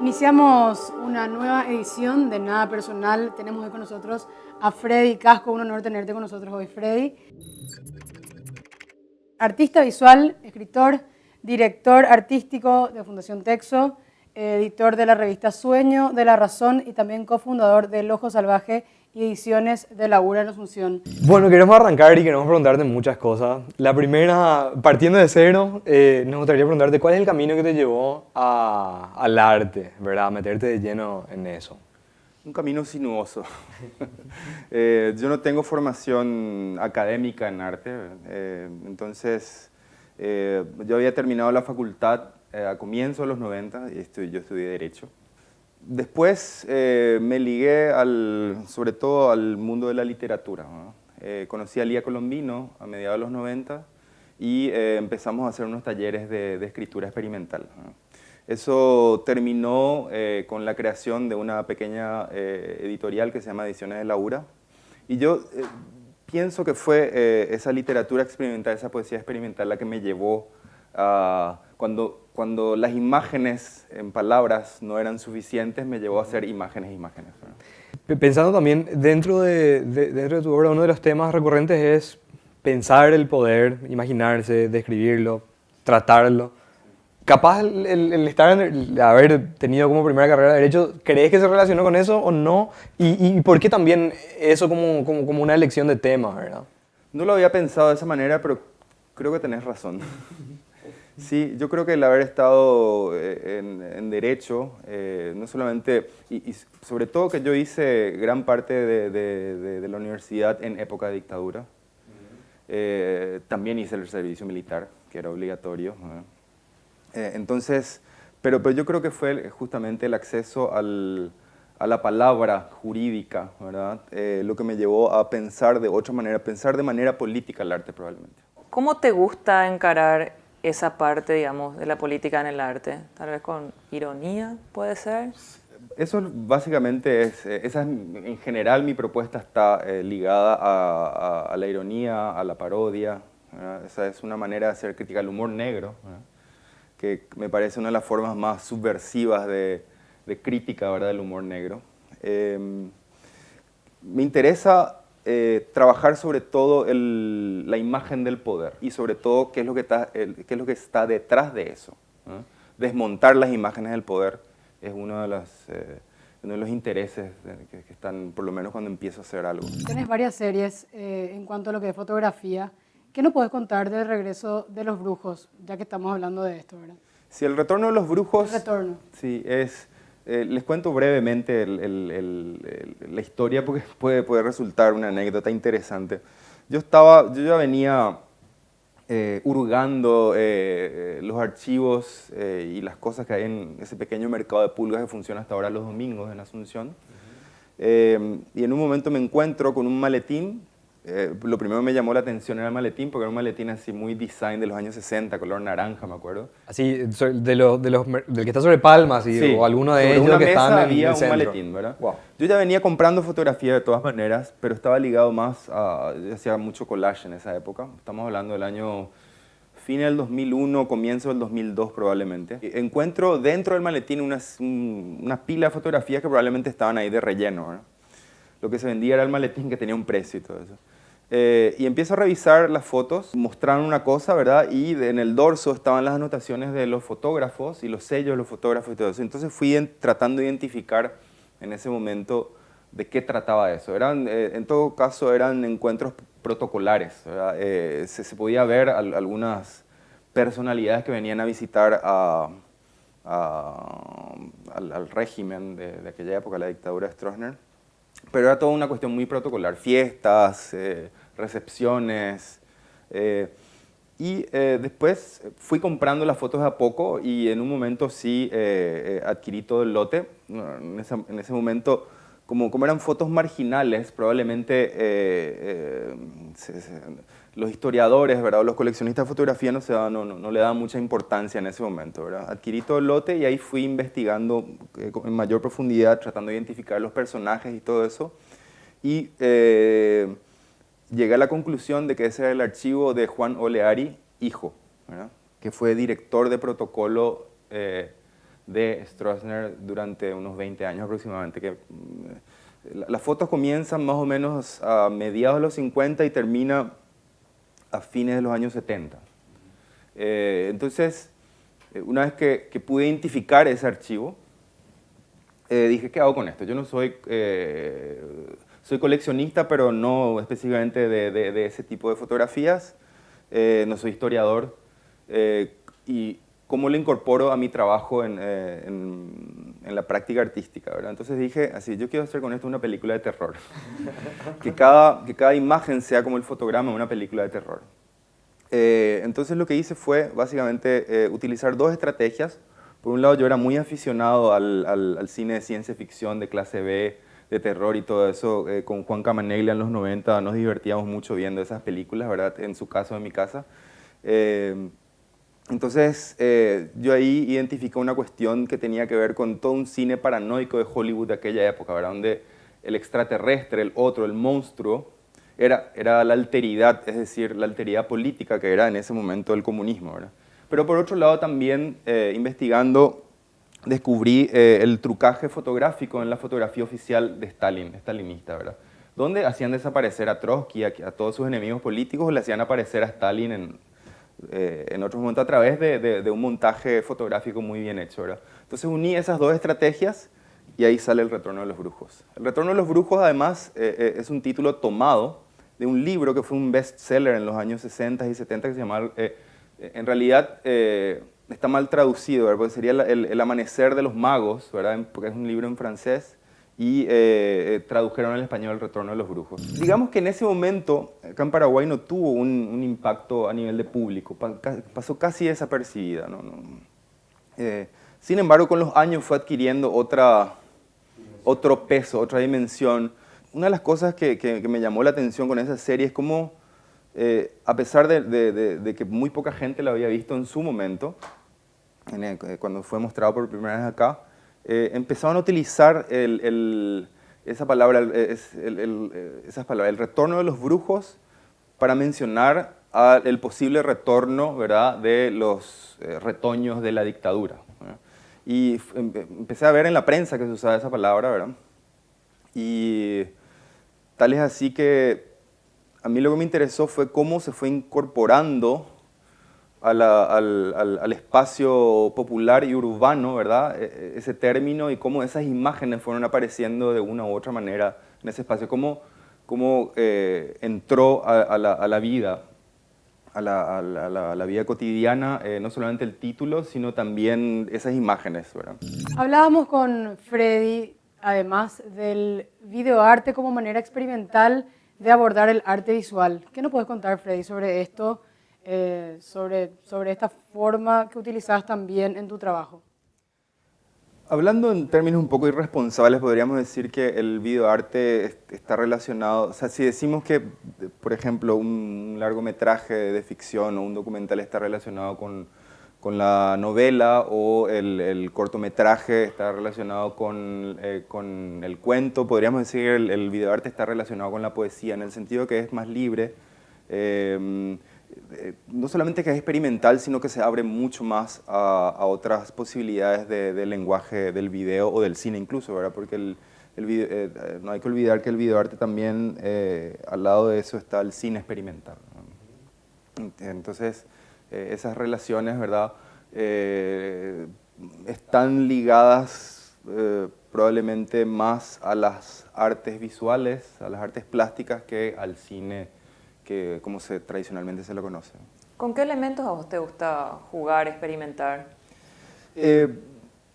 Iniciamos una nueva edición de Nada Personal. Tenemos hoy con nosotros a Freddy Casco. Un honor tenerte con nosotros hoy, Freddy. Artista visual, escritor, director artístico de Fundación Texo, editor de la revista Sueño de la Razón y también cofundador del Ojo Salvaje y ediciones de Labura en Asunción. Bueno, queremos arrancar y queremos preguntarte muchas cosas. La primera, partiendo de cero, nos gustaría preguntarte cuál es el camino que te llevó al arte, ¿verdad? A meterte de lleno en eso. Un camino sinuoso. Yo no tengo formación académica en arte, entonces yo había terminado la facultad a comienzos de los 90 y yo estudié Derecho. Después me ligué sobre todo al mundo de la literatura, ¿no? Conocí a Lía Colombino a mediados de los 90 y empezamos a hacer unos talleres de escritura experimental, ¿no? Eso terminó con la creación de una pequeña editorial que se llama Ediciones de Labura. Y yo pienso que fue esa literatura experimental, esa poesía experimental la que me llevó a... Cuando las imágenes en palabras no eran suficientes, me llevó a hacer imágenes. ¿No? Pensando también, dentro de tu obra, uno de los temas recurrentes es pensar el poder, imaginarse, describirlo, tratarlo. Capaz el haber tenido como primera carrera de Derecho, ¿crees que se relacionó con eso o no? ¿Y por qué también eso como una elección de tema, verdad? No lo había pensado de esa manera, pero creo que tenés razón. Sí, yo creo que el haber estado en Derecho, no solamente, y sobre todo que yo hice gran parte de la universidad en época de dictadura, también hice el servicio militar, que era obligatorio, ¿no? Entonces, pero yo creo que fue justamente el acceso a la palabra jurídica, ¿verdad? Lo que me llevó a pensar de otra manera, pensar de manera política el arte probablemente. ¿Cómo te gusta encarar esa parte, digamos, de la política en el arte? Tal vez con ironía, ¿puede ser? Eso básicamente esa es, en general mi propuesta está ligada a la ironía, a la parodia, ¿verdad? Esa es una manera de hacer crítica al humor negro, ¿verdad? Que me parece una de las formas más subversivas de crítica, ¿verdad?, del humor negro. Me interesa trabajar sobre todo la imagen del poder y sobre todo qué es lo que está detrás de eso, ¿no? Desmontar las imágenes del poder es uno de los intereses que están, por lo menos cuando empiezo a hacer algo. Tienes varias series en cuanto a lo que es fotografía. ¿Qué nos puedes contar del regreso de los brujos, ya que estamos hablando de esto, ¿verdad? Sí, el retorno de los brujos... El retorno. Sí, les cuento brevemente la historia porque puede resultar una anécdota interesante. Yo ya venía hurgando los archivos y las cosas que hay en ese pequeño mercado de pulgas que funciona hasta ahora los domingos en Asunción. Y en un momento me encuentro con un maletín. Lo primero que me llamó la atención era el maletín, porque era un maletín así muy design de los años 60, color naranja, me acuerdo. Así, del que está sobre Palmas Sí, o alguno de sobre ellos una que mesa están en había el un centro. maletín, ¿verdad? Wow. Yo ya venía comprando fotografía de todas maneras, pero estaba ligado más a... Yo hacía mucho collage en esa época. Estamos hablando del año... fin del 2001, comienzo del 2002 probablemente. Encuentro dentro del maletín una pila de fotografías que probablemente estaban ahí de relleno, ¿verdad? Lo que se vendía era el maletín que tenía un precio y todo eso. Y empiezo a revisar las fotos, mostraron una cosa, ¿verdad? Y en el dorso estaban las anotaciones de los fotógrafos y los sellos de los fotógrafos y todo eso. Entonces fui tratando de identificar en ese momento de qué trataba eso. En todo caso eran encuentros protocolares, ¿verdad? Se podía ver algunas personalidades que venían a visitar al régimen de aquella época, la dictadura de Stroessner. Pero era toda una cuestión muy protocolar, fiestas, recepciones. Después fui comprando las fotos de a poco y en un momento sí adquirí todo el lote. En ese momento, como eran fotos marginales, probablemente los historiadores, ¿verdad?, o los coleccionistas de fotografía no le daban mucha importancia en ese momento, ¿verdad? Adquirí todo el lote y ahí fui investigando en mayor profundidad, tratando de identificar los personajes y todo eso. Y llegué a la conclusión de que ese era el archivo de Juan Oleari, hijo, ¿verdad?, que fue director de protocolo de Stroessner durante unos 20 años aproximadamente. Las fotos comienzan más o menos a mediados de los 50 y termina a fines de los años 70. Entonces, una vez que pude identificar ese archivo, dije, ¿qué hago con esto? Yo no soy, soy coleccionista, pero no específicamente de ese tipo de fotografías. No soy historiador. Y cómo lo incorporo a mi trabajo en la práctica artística, ¿verdad? Entonces dije, así, yo quiero hacer con esto una película de terror. que cada imagen sea como el fotograma de una película de terror. Entonces lo que hice fue básicamente utilizar dos estrategias. Por un lado, yo era muy aficionado al cine de ciencia ficción de clase B, de terror y todo eso. Con Juan Camaneglia en los 90 nos divertíamos mucho viendo esas películas, ¿verdad? En su caso, en mi casa. Entonces, yo ahí identifiqué una cuestión que tenía que ver con todo un cine paranoico de Hollywood de aquella época, ¿verdad? Donde el extraterrestre, el otro, el monstruo, era la alteridad, es decir, la alteridad política que era en ese momento el comunismo, ¿verdad? Pero por otro lado también, investigando, descubrí el trucaje fotográfico en la fotografía oficial de Stalin, stalinista, ¿verdad? Donde hacían desaparecer a Trotsky, a todos sus enemigos políticos, o le hacían aparecer a Stalin en otros momentos a través de un montaje fotográfico muy bien hecho, ¿verdad? Entonces uní esas dos estrategias y ahí sale El Retorno de los Brujos. El Retorno de los Brujos, además, es un título tomado de un libro que fue un bestseller en los años 60 y 70 que se llamaba, en realidad está mal traducido, ¿verdad? Porque sería el Amanecer de los Magos, ¿verdad? Porque es un libro en francés, y tradujeron al español El Retorno de los Brujos. Digamos que en ese momento, acá en Paraguay no tuvo un impacto a nivel de público, pasó casi desapercibida, ¿no? Sin embargo, con los años fue adquiriendo otro peso, otra dimensión. Una de las cosas que me llamó la atención con esa serie es cómo, a pesar de que muy poca gente la había visto en su momento, cuando fue mostrado por primera vez acá, empezaron a utilizar esa palabra, el retorno de los brujos, para mencionar el posible retorno, ¿verdad?, de los retoños de la dictadura, ¿verdad? Y empecé a ver en la prensa que se usaba esa palabra, ¿verdad? Y tal es así que a mí lo que me interesó fue cómo se fue incorporando al espacio popular y urbano, ¿verdad? Ese término, y cómo esas imágenes fueron apareciendo de una u otra manera en ese espacio, cómo entró a la vida, a la vida cotidiana, no solamente el título, sino también esas imágenes, ¿verdad? Hablábamos con Freddy, además del videoarte como manera experimental de abordar el arte visual. ¿Qué nos puedes contar, Freddy, sobre esto, sobre esta forma que utilizas también en tu trabajo? Hablando en términos un poco irresponsables, podríamos decir que el videoarte está relacionado, o sea, si decimos que, por ejemplo, un largometraje de ficción o un documental está relacionado con la novela, o el cortometraje está relacionado con el cuento, podríamos decir que el videoarte está relacionado con la poesía, en el sentido que es más libre. No solamente que es experimental, sino que se abre mucho más a otras posibilidades de lenguaje del video o del cine incluso, ¿verdad? Porque no hay que olvidar que el videoarte también, al lado de eso está el cine experimental, ¿no? Entonces, esas relaciones, ¿verdad?, están ligadas probablemente más a las artes visuales, a las artes plásticas, que al cine, como tradicionalmente se lo conoce. ¿Con qué elementos a vos te gusta jugar, experimentar?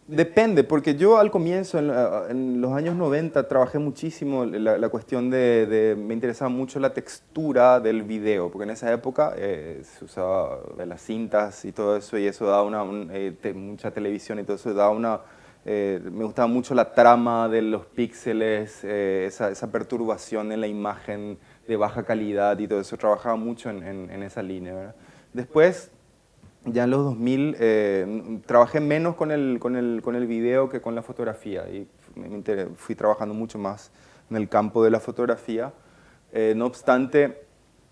Depende, porque yo al comienzo, en los años 90, trabajé muchísimo la cuestión me interesaba mucho la textura del video, porque en esa época se usaba las cintas y todo eso, y eso daba mucha televisión y todo eso daba me gustaba mucho la trama de los píxeles, esa perturbación en la imagen de baja calidad y todo eso. Trabajaba mucho en esa línea, ¿verdad? Después, ya en los 2000, trabajé menos con el video que con la fotografía, y fui trabajando mucho más en el campo de la fotografía. No obstante,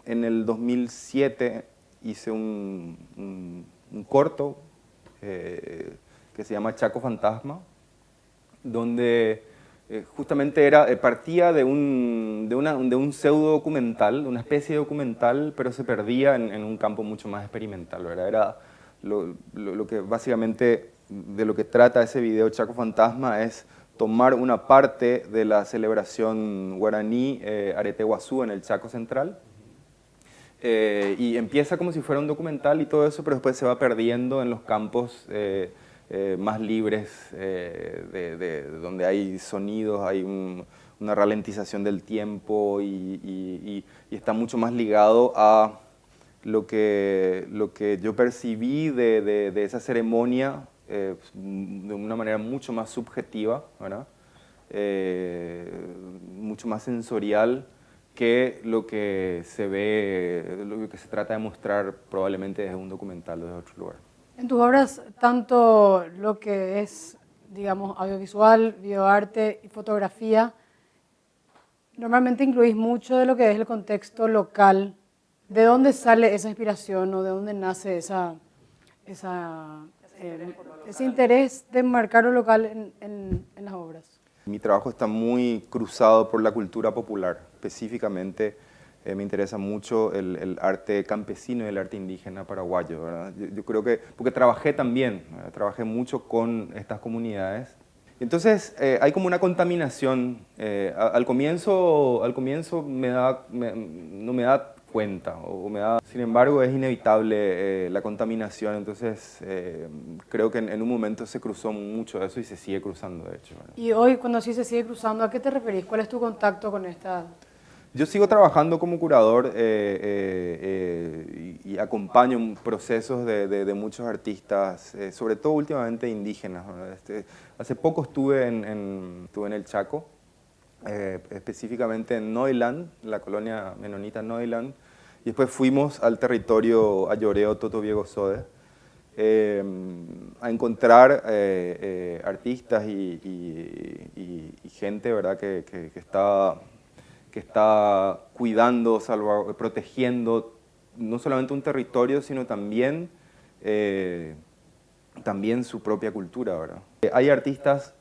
en el 2007 hice un corto que se llama Chaco Fantasma, donde justamente partía de un pseudo documental, una especie de documental, pero se perdía en un campo mucho más experimental, ¿verdad? Era lo que básicamente de lo que trata ese video Chaco Fantasma es tomar una parte de la celebración guaraní Arete Guazú en el Chaco Central, y empieza como si fuera un documental y todo eso, pero después se va perdiendo en los campos más libres, donde hay sonidos, hay una ralentización del tiempo y está mucho más ligado a lo que yo percibí de esa ceremonia de una manera mucho más subjetiva, ¿verdad? Mucho más sensorial que lo que se ve, lo que se trata de mostrar probablemente desde un documental o desde otro lugar. En tus obras, tanto lo que es, digamos, audiovisual, videoarte y fotografía, normalmente incluís mucho de lo que es el contexto local. ¿De dónde sale esa inspiración o de dónde nace ese interés de marcar lo local en las obras? Mi trabajo está muy cruzado por la cultura popular, específicamente me interesa mucho el arte campesino y el arte indígena paraguayo, ¿verdad? Yo creo que, porque trabajé también, ¿verdad? Trabajé mucho con estas comunidades. Entonces hay como una contaminación, al comienzo no me da cuenta, sin embargo es inevitable la contaminación, entonces creo que en un momento se cruzó mucho eso y se sigue cruzando de hecho, ¿verdad? Y hoy, cuando sí se sigue cruzando, ¿a qué te referís? ¿Cuál es tu contacto con esta? Yo sigo trabajando como curador y acompaño procesos de muchos artistas, sobre todo últimamente indígenas, ¿verdad? Hace poco estuve en el Chaco, específicamente en Noiland, la colonia menonita Noiland, y después fuimos al territorio Ayoreo Totobiego Sode a encontrar artistas y gente, ¿verdad? que está cuidando, protegiendo no solamente un territorio, sino también su propia cultura, ¿verdad? Hay artistas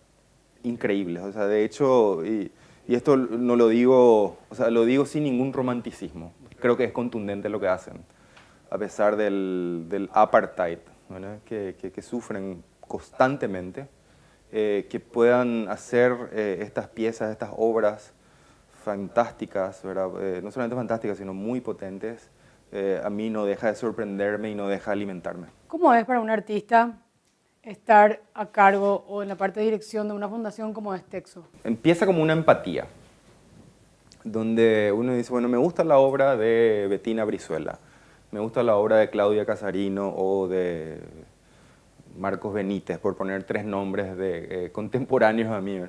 increíbles, o sea, de hecho, y esto no lo digo, o sea, lo digo sin ningún romanticismo. Creo que es contundente lo que hacen, a pesar del apartheid, ¿verdad? que sufren constantemente, que puedan hacer estas piezas, estas obras fantásticas, ¿verdad? No solamente fantásticas, sino muy potentes, a mí no deja de sorprenderme y no deja de alimentarme. ¿Cómo es para un artista estar a cargo o en la parte de dirección de una fundación como es Texo? Empieza como una empatía, donde uno dice, bueno, me gusta la obra de Bettina Brizuela, me gusta la obra de Claudia Casarino o de Marcos Benítez, por poner tres nombres contemporáneos a mí.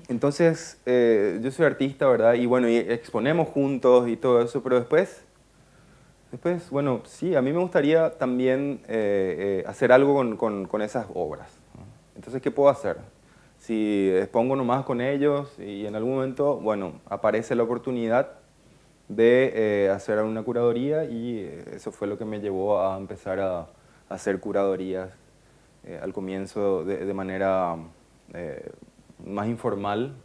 Entonces, yo soy artista, ¿verdad? Y bueno, y exponemos juntos y todo eso, pero después, bueno, sí, a mí me gustaría también hacer algo con esas obras, ¿no? Entonces, ¿qué puedo hacer? Si expongo nomás con ellos y en algún momento, bueno, aparece la oportunidad de hacer una curaduría y eso fue lo que me llevó a empezar a hacer curadorías al comienzo de manera más informal,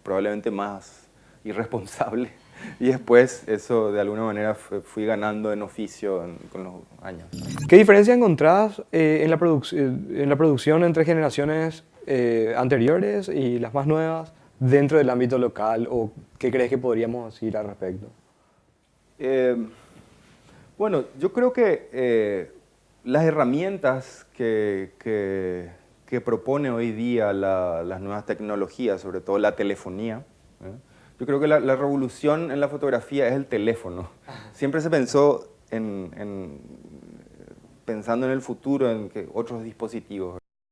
probablemente más irresponsable, y después eso de alguna manera fui ganando en oficio con los años. ¿Qué diferencia encontrás en la producción entre generaciones anteriores y las más nuevas dentro del ámbito local, o qué crees que podríamos decir al respecto? Bueno, yo creo que las herramientas que propone hoy día las nuevas tecnologías, sobre todo la telefonía, yo creo que la revolución en la fotografía es el teléfono. Siempre se pensó pensando en el futuro, en que otros dispositivos.